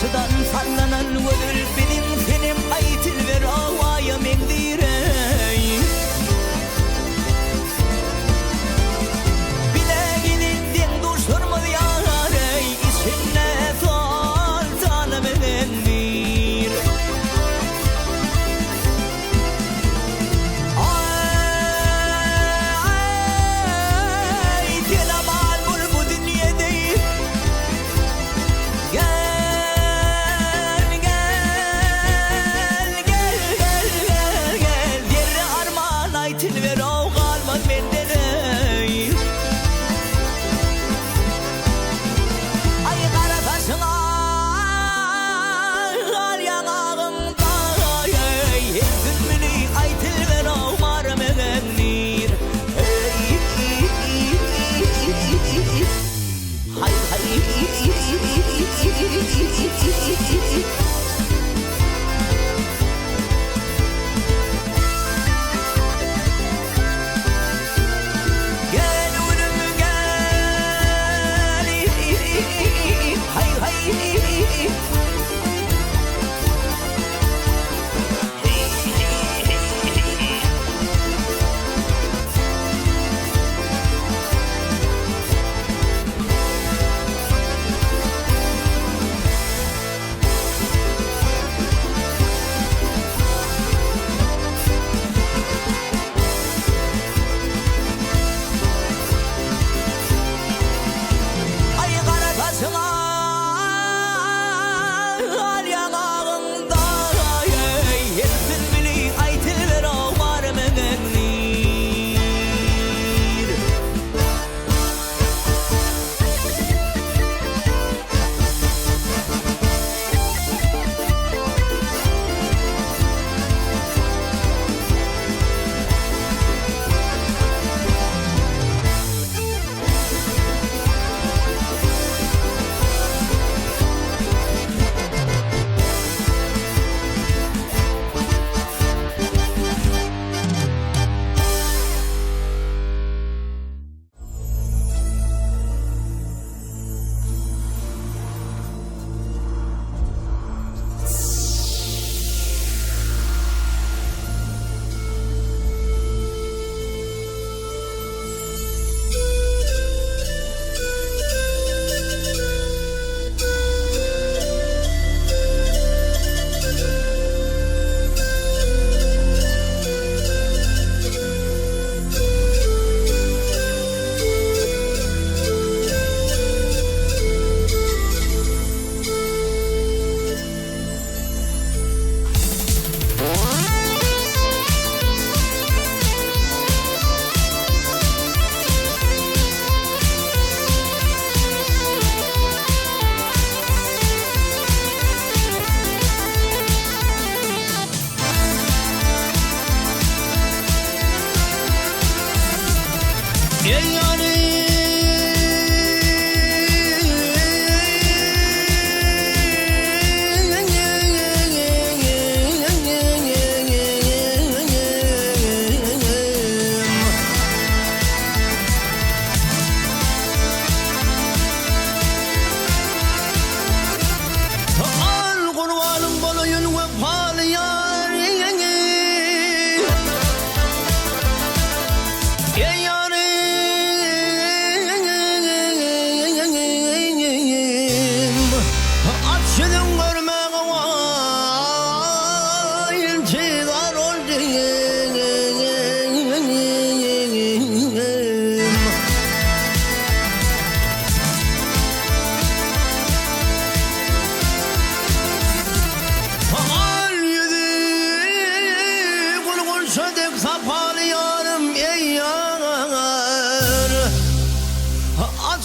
karşıdan sallanan ölür benim aytil ver havaya mendirey. Bile gidin duşurmaz yarey içine saltan mendir. Ay delamal bul bu dünya değil.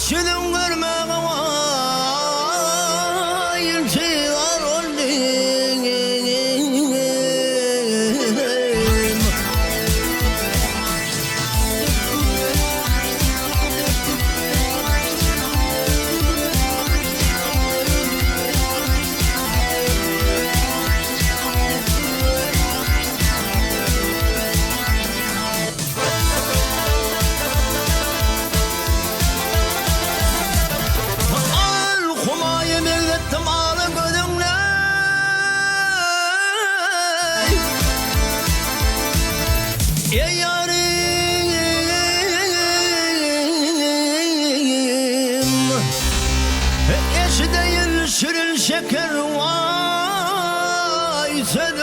Açılın görme kavayım Ey yarim, eş değil şirin şeker vay senin.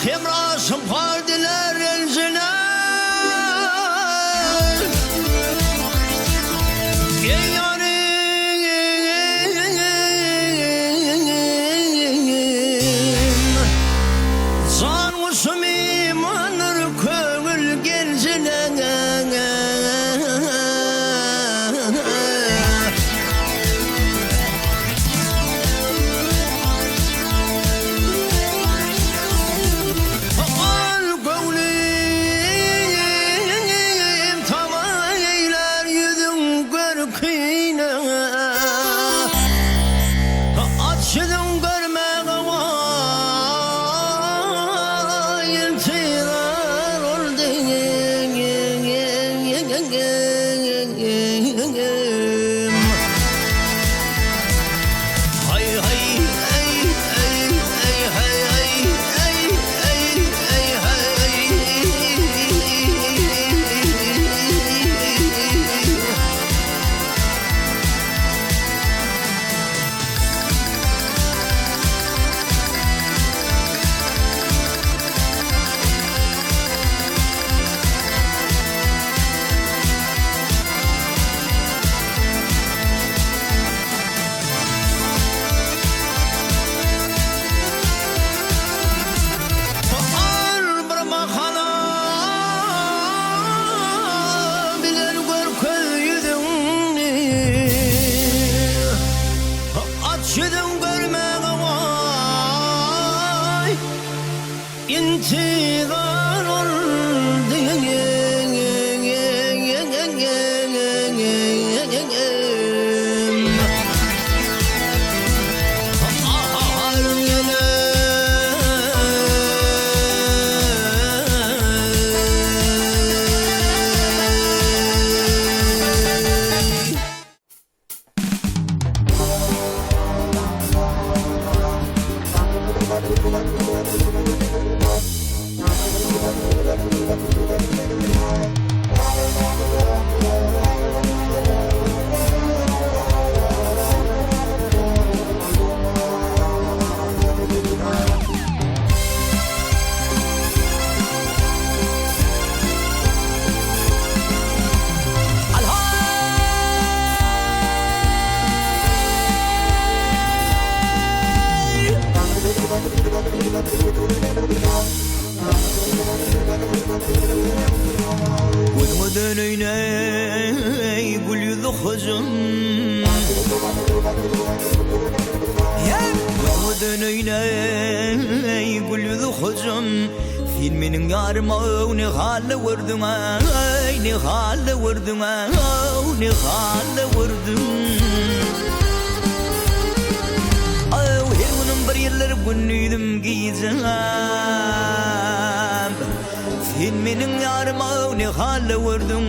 Hemrasım partiler encine ey yarim, sarmışım imanır köngül gencine. Açıdım görmek vay intirar oldu. Hay hay ay ay ay hay ay ay ay ay Açıdım görmek vay intihar oldu. ودنينا يقول يذخزم ودنينا يقول يذخزم فين من قارما ونخال وردما نخال وردما ونخال وردما günüydüm giyeceğim. Sen benim yarıma ne halle vurdun,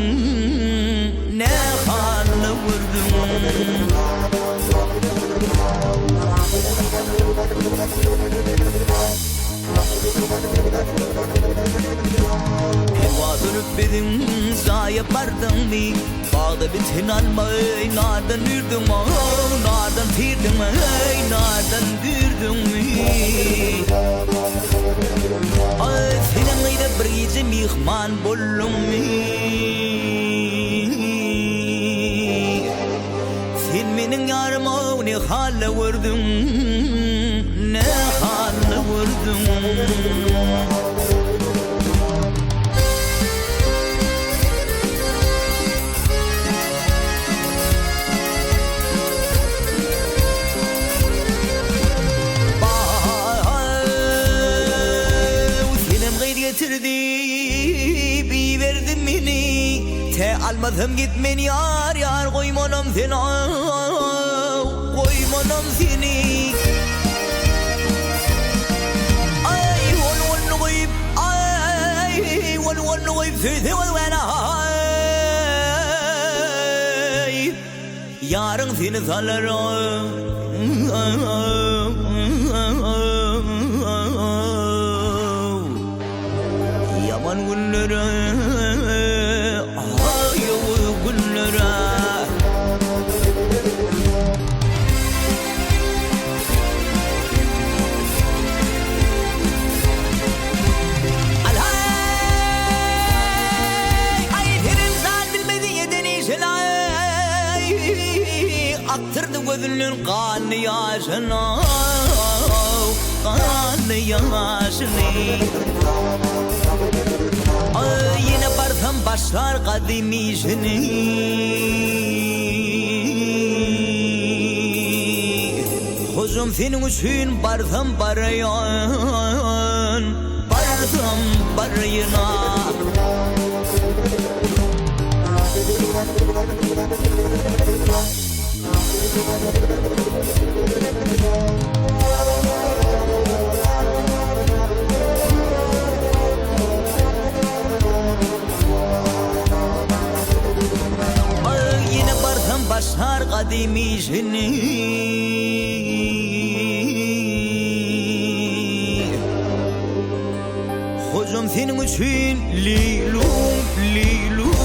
ne halle vurdun. Heva dönüp bedim zaya bardın mi? Bağda bitin almayı nardan dürdün mü? Nardan tirdin mi? Nardan dürdün mü? Ay senin gıyda bir gece mihman bollum mi? Sen benim yarıma ne halle vurdun, ne halle vurdun. Bir verdim beni te almadım gitmeni yar yar koymanam seni koymanam seni ay wal koyup ay wal koyup sözü bana ay yarın seni salarım yaman günlere ayağı günlere ay terim zan bilmedi yedeni şelay aktırdı gözünün kanı yaşına kanı yaşını yine barsam başlar kadim işini Kuzum senin için barsam barayan barsam barayına başlar kadim işini Kuzum senin için leylum leylum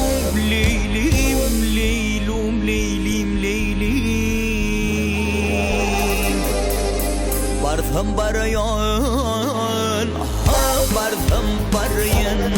leylim leylum leylim leylim Barsam barayan barsam barayan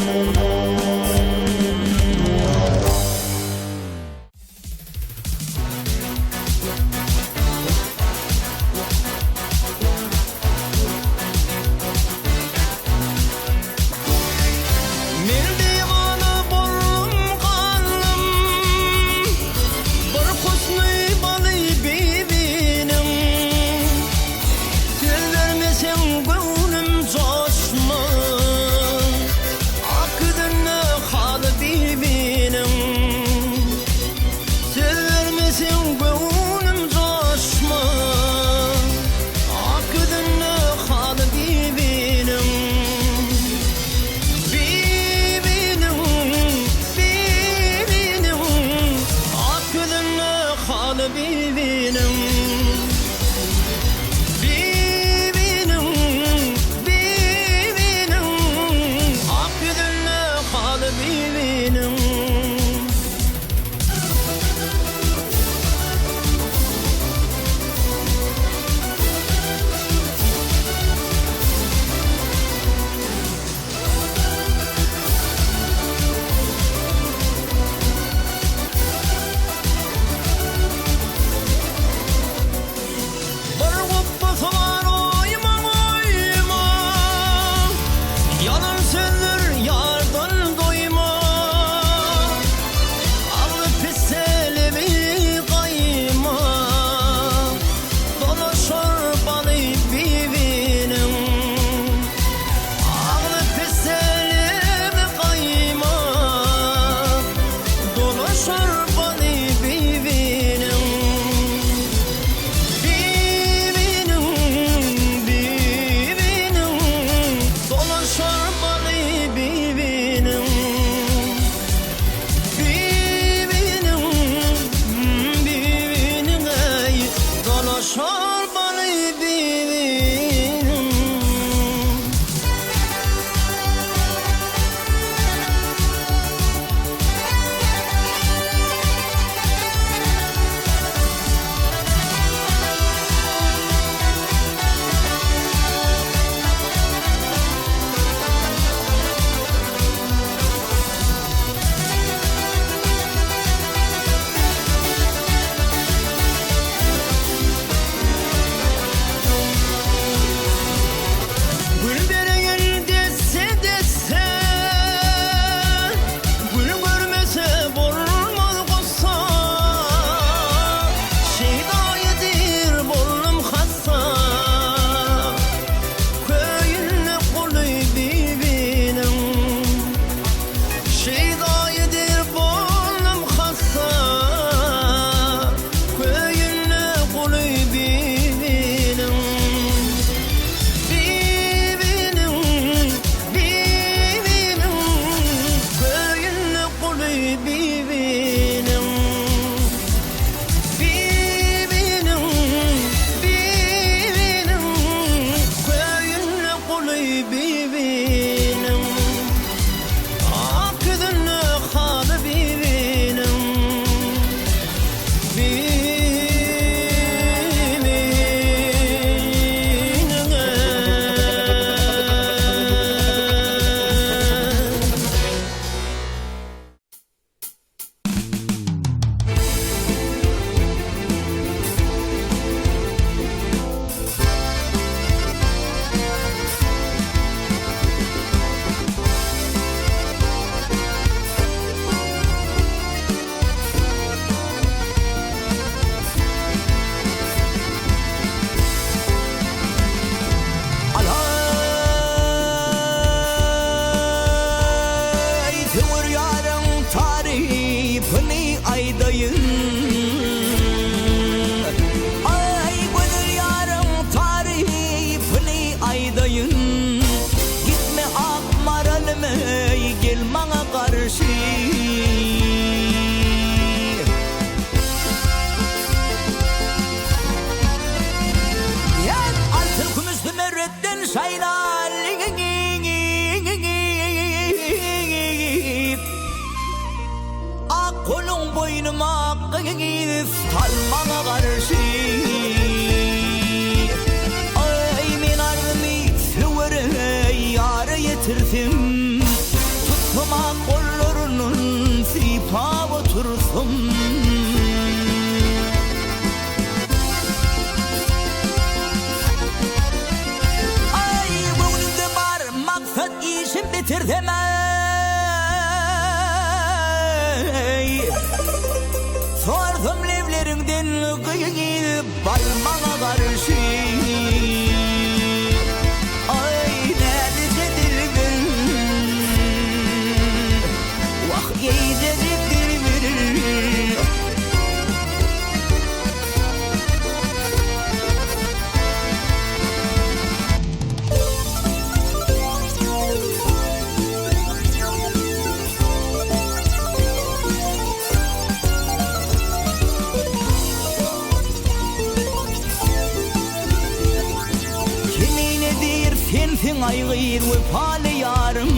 salmana karşı. Ay men army süvere yar yetirdim. Tutma kollarının sipa otursun. Ay bugünümde var maksat işim bitirdim. Sordum levlerinden kıyıp balmana karşı. Ay nerede dilbir, vah yiyecek dilbir. Sensin aygır vefalı yarım,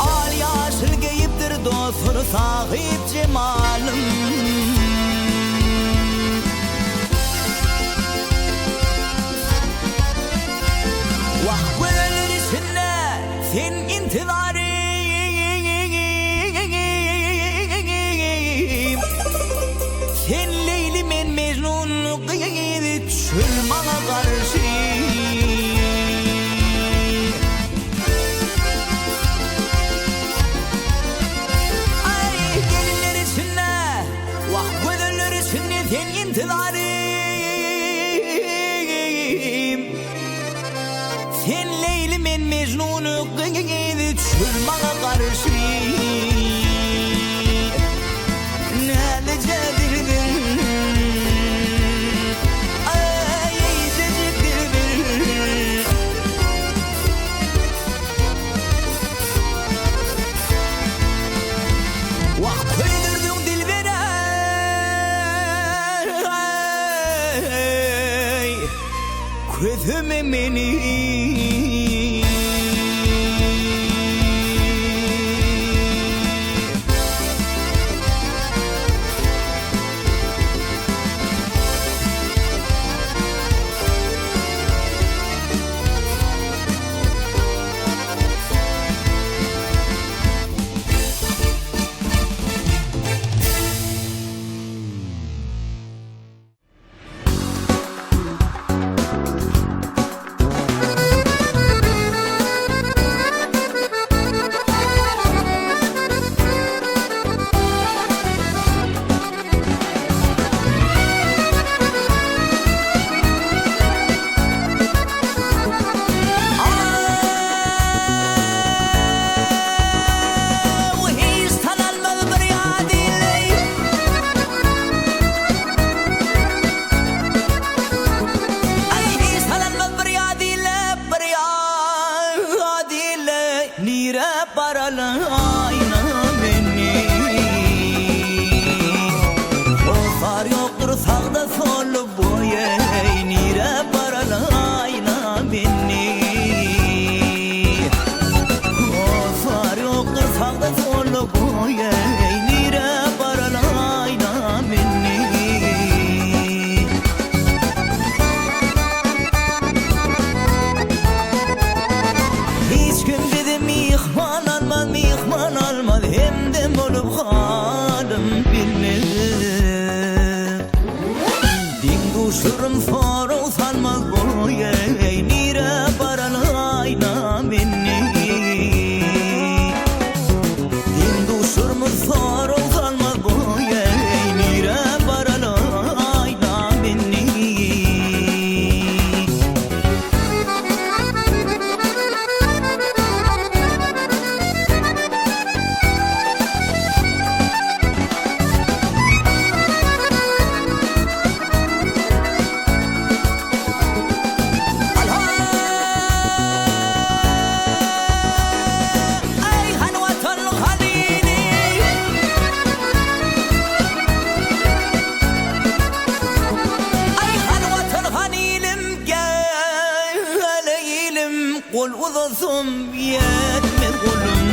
al yaşıl geyiptir dostur sahip cemalım. Vah gönüller içinde sen intizarim, sen Leyli men Mecnun kıyıp çölmana karşı. Sen intizarim, sen Leyli men Mecnun'u kıyıp çölmana karşı. Nerede dilbir, ay yiyecek dilbir. Vah köydürdün dilbere, gözüme beni. Sağda solu boya nire paralayna beni. O far yoktur sağda solu boya nire paralayna beni. Hiç gün dedim mihman almaz hem de bolup halim bilmez. Duşurum soru salmaz boya nire paralayna beni. Duşurum soru salmaz boya nire paralayna beni. Kol uzasım yetmez kolum.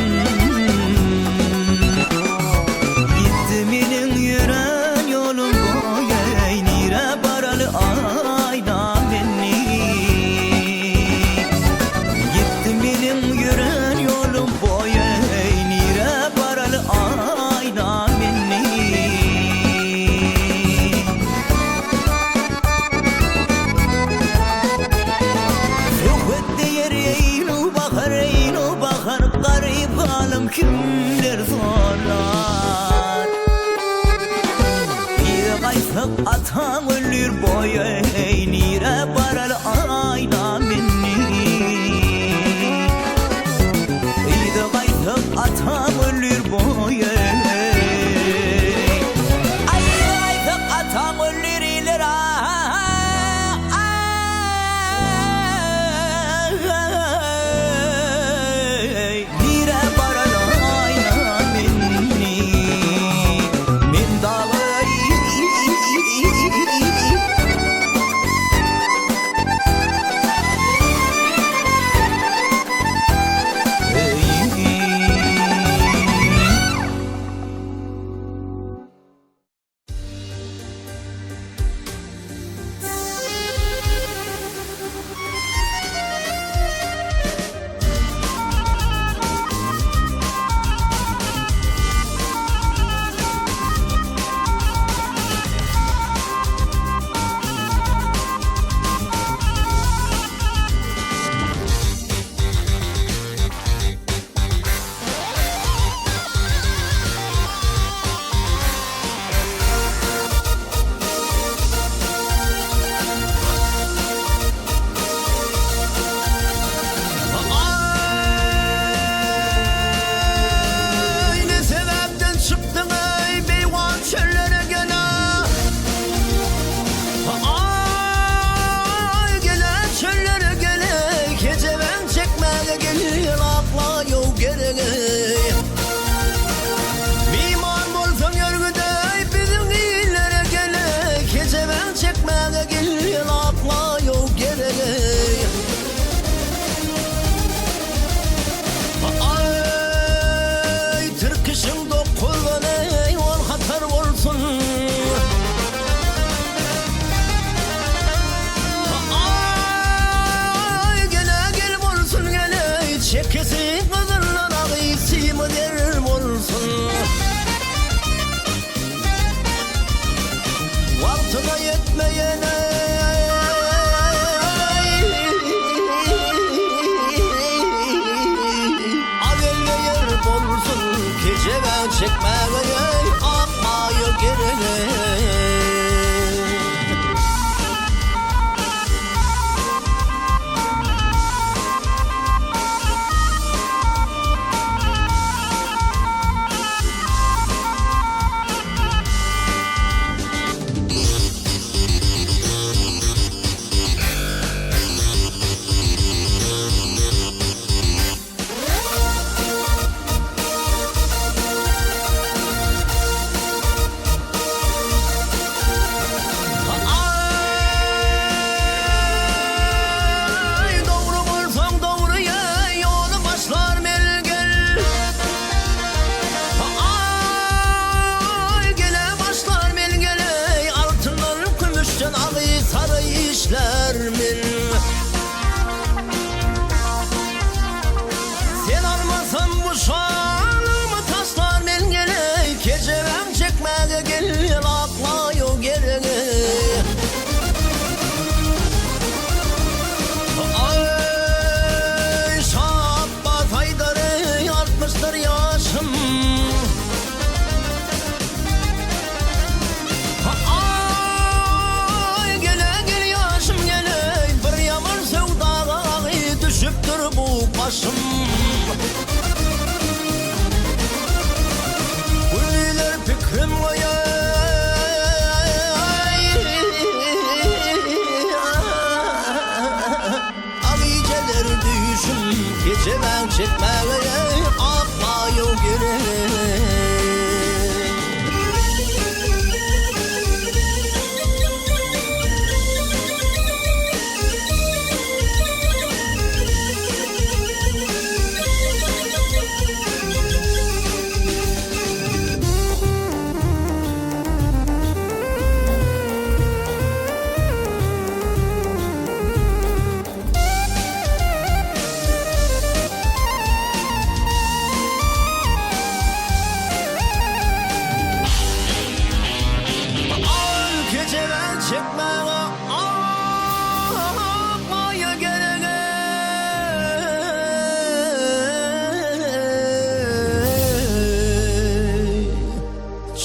Gitti benim yürek yolum. aysak atan ölür boya nire barar ayna minni İde aysak atan ölür boya aysak atan ölür iler nire barar ayna minni min dağı Çekesi kızırlar ağıysi mı derim olsun Vaktına yetmeyene Ağelle yer bulsun Gece ben çekmeye akmaya gerek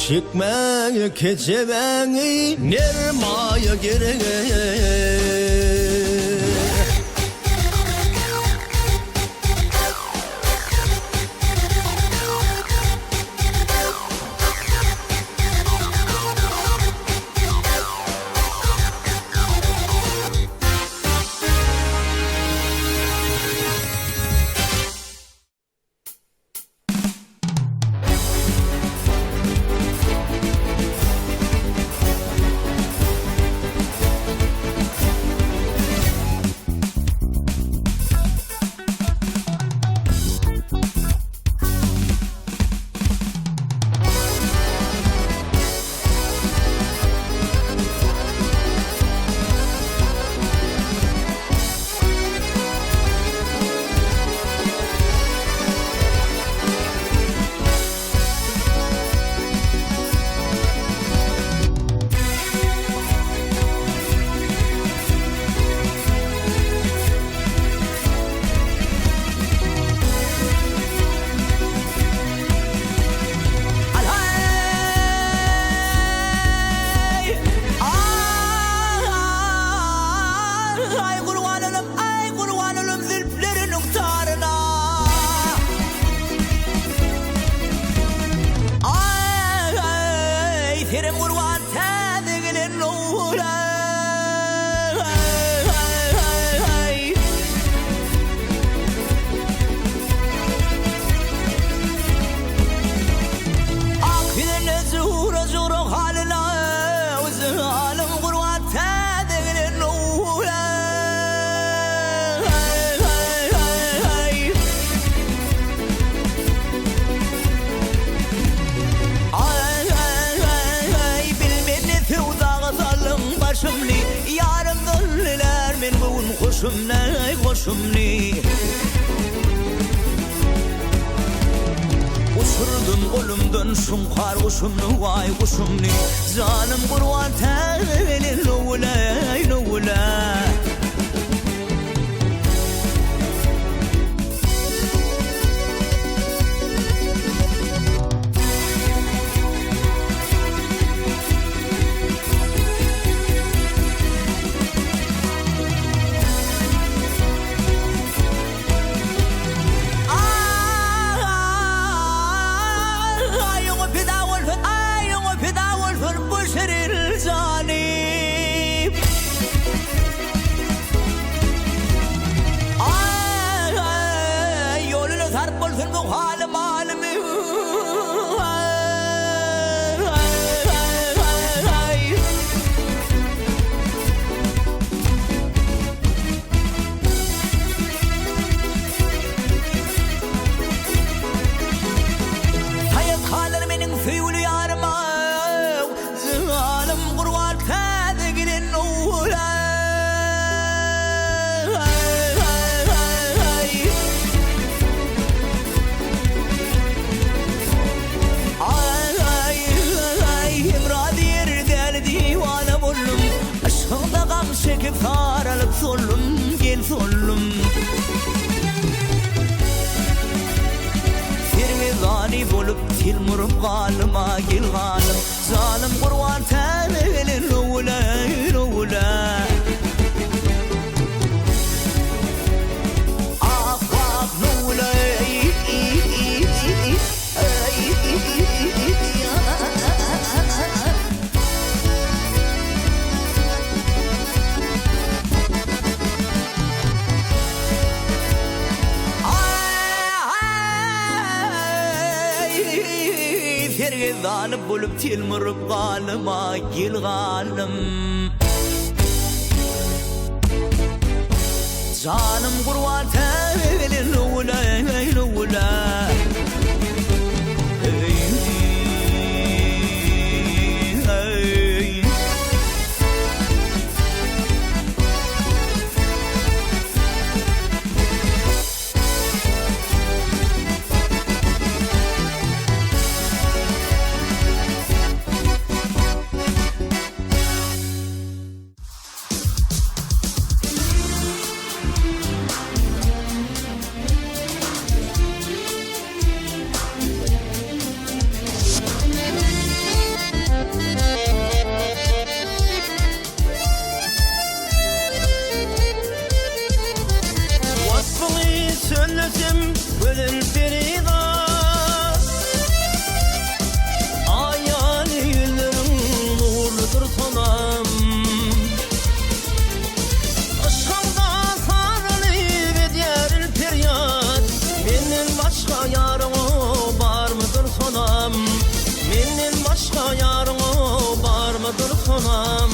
Şikme keçebeni nermaya gerek Koşumni Uçurdun kolumdan şumkar kuşumni vay kuşumni Zalim kurvan telin nuvulay nuvulay Çekip sarılıp solum gel solum Firmizani bolup tilmurup kalıma gel kalım Zalim kurvan telin nuvulay nuvulay Ah ah nuvulay Zalim bulup tilmurup kalıma gel kalım Canım kurvan telin nuvulay nuvulay sonam.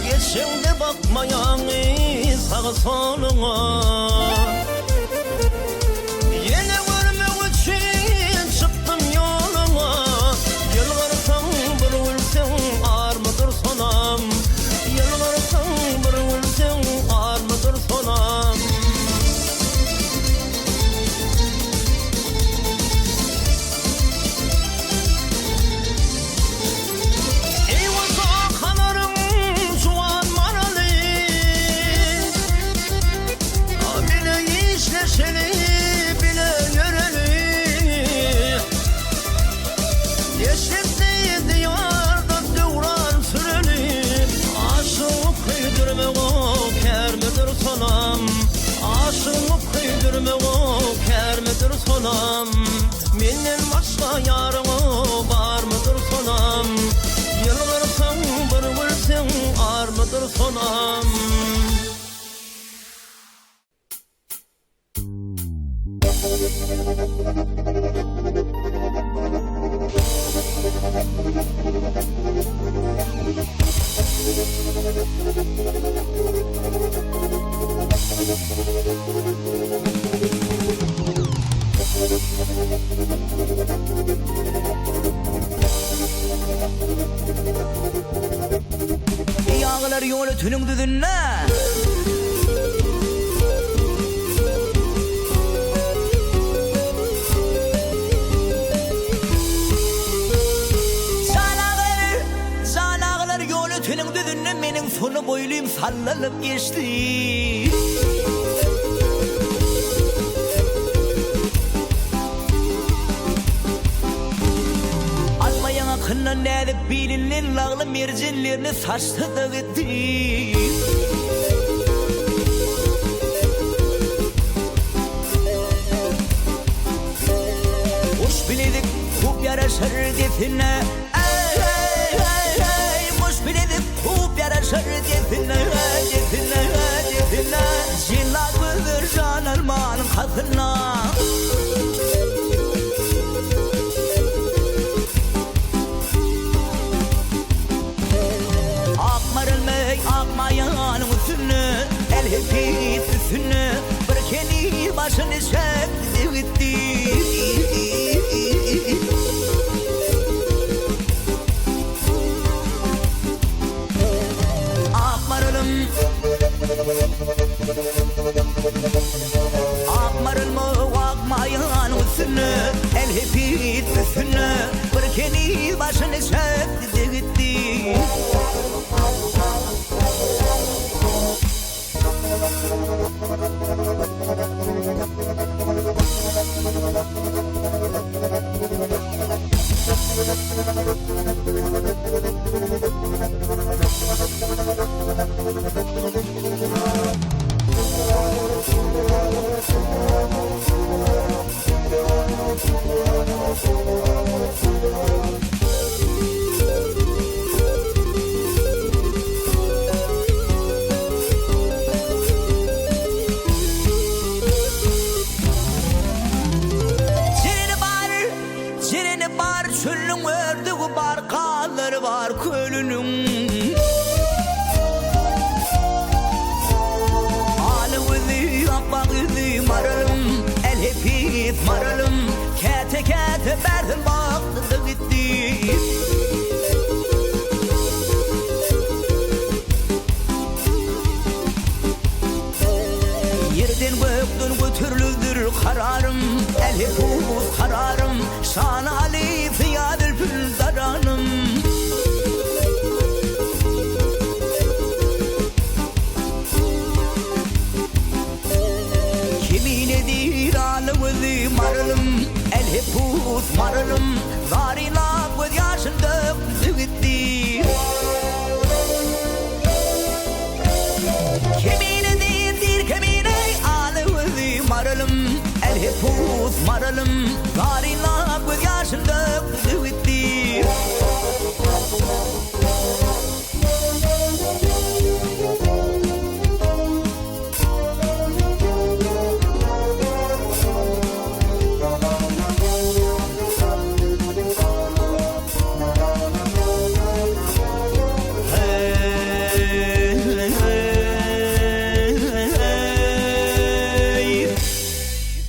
Geçende bakmayan sağa soluna, yine görmek için çıktım yoluma. Yılvarsan bir ölsen ar mıdır sonam? Yılvarsan bir ölsen ar mıdır sonam? Menden başka yarın var mıdır sonam? Yılvarsan bir ölsen ar mıdır sonam? Yağlar yolu tünün düdünne Zanağlar yolu tünün düdünne menin sonu boyluyum sallanıp geçti. Kınnan edip bilinin lağlı mercinlerini saçtı da gitti. Kuş biledik kup yaraşır define, ey ey ey ey. Kuş biledik kup yaraşır define, define define. Cillak mıdır can armağanın katına? Akmayan üstüne, el hepit üstüne, bir kendi başını çekti gitti. Akmaralım, akmaralım akmayan üstüne, el hepit üstüne, bir kendi başını çekti gitti. Maralım kete kete berdim baktı gitti. Yerden gökten götürüldür kararım, el hepuz kararım, şan Ali fiyadil pül daranım. Kimin edir alımızı maralım, el hepuz maralım, zarila göz yaşında zügitti. Kimin edir kimine alımızı maralım, el hepuz maralım, zarila göz yaşında zügitti.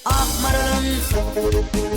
Ah maralım